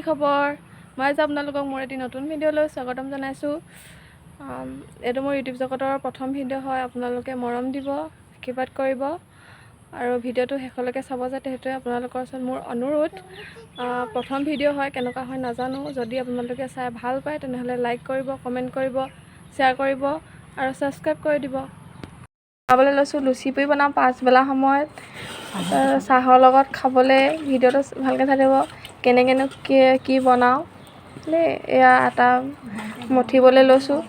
খবৰ মই আজি আপোনালোকক মোৰ এটি নতুন ভিডিঅ'লৈ স্বাগতম জনাইছোঁ এইটো মোৰ ইউটিউব জগতৰ প্ৰথম ভিডিঅ' হয় আপোনালোকে মৰম দিব আশীৰ্বাদ কৰিব আৰু ভিডিঅ'টো শেষলৈকে চাব যাতে হেতুৱে আপোনালোকৰ ওচৰত মোৰ অনুৰোধ প্ৰথম ভিডিঅ' হয় কেনেকুৱা হয় নাজানো যদি আপোনালোকে চাই ভাল পায় তেনেহ'লে লাইক কৰিব কমেণ্ট কৰিব শ্বেয়াৰ কৰিব আৰু সাবস্ক্ৰাইব কৰি দিব খাবলৈ লৈছোঁ লুচি পুৰি বনাম পাঁচবেলা সময়ত চাহৰ লগত খাবলৈ ভিডিঅ'টো ভালকৈ চাই থাকিব কেনেকেনো কি বনাওঁ দেই এয়া আটা মঠিবলৈ লৈছোঁ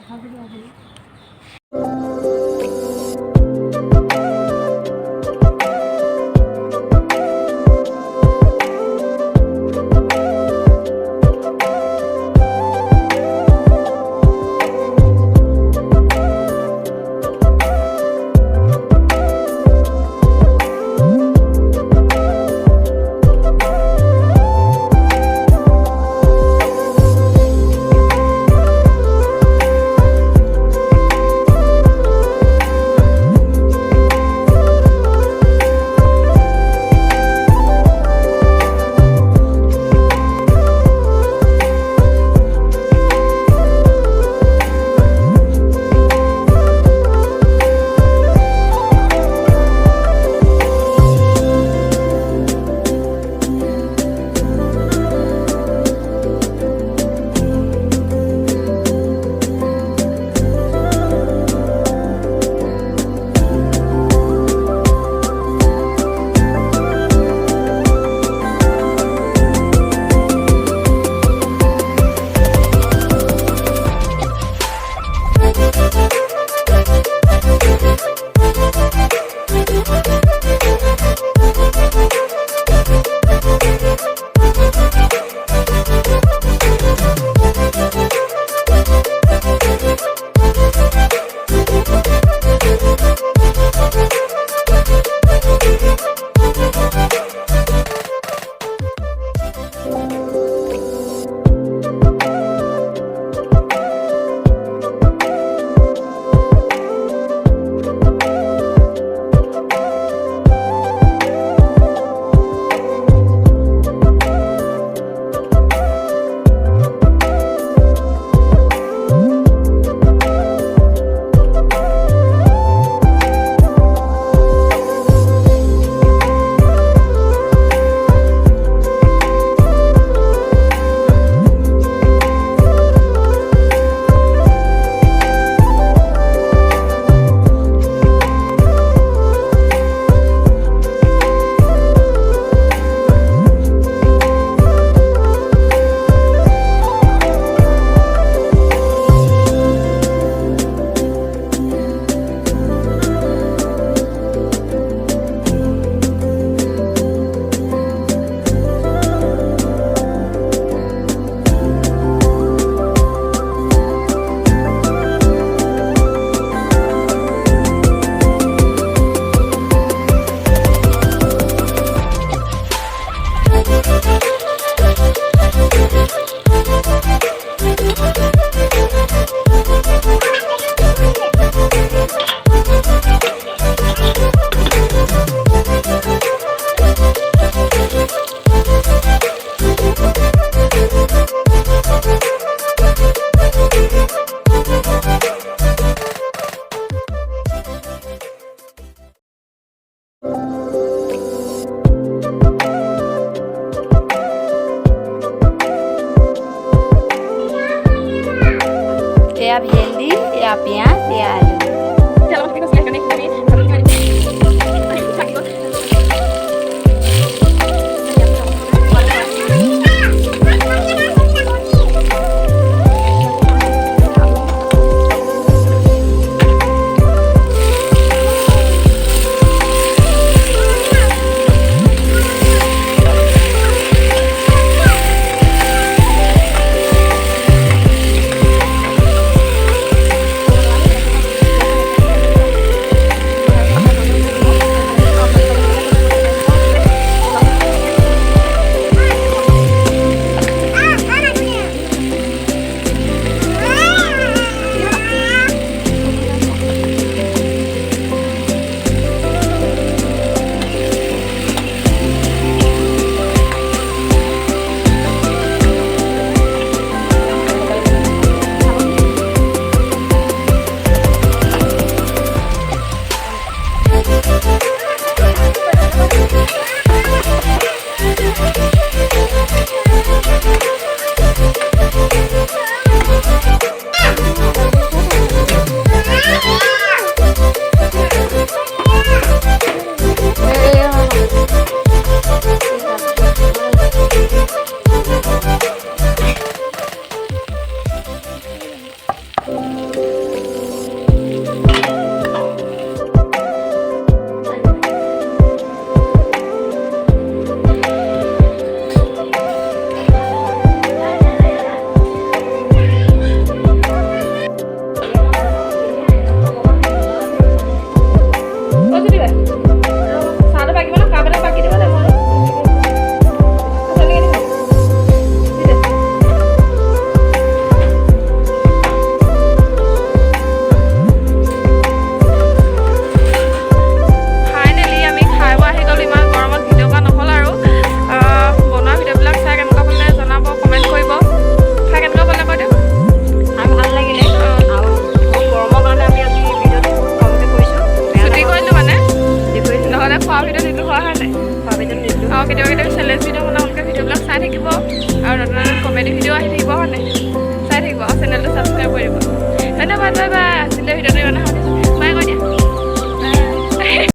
Ya viendi, ya pian, ya alu. কেতিয়াবা কেতিয়াবা চেলেঞ্জ ভিডিঅ' বনাওঁ আপোনালোকে ভিডিঅ'বিলাক চাই থাকিব আৰু নতুন নতুন কমেডি ভিডিঅ' আহি থাকিব হয়নে চাই থাকিব আৰু চেনেলটো ছাবস্ক্ৰাইব কৰিব ধন্যবাদ বাই বাই আজিলৈ ভিডিঅ'টো ইমানে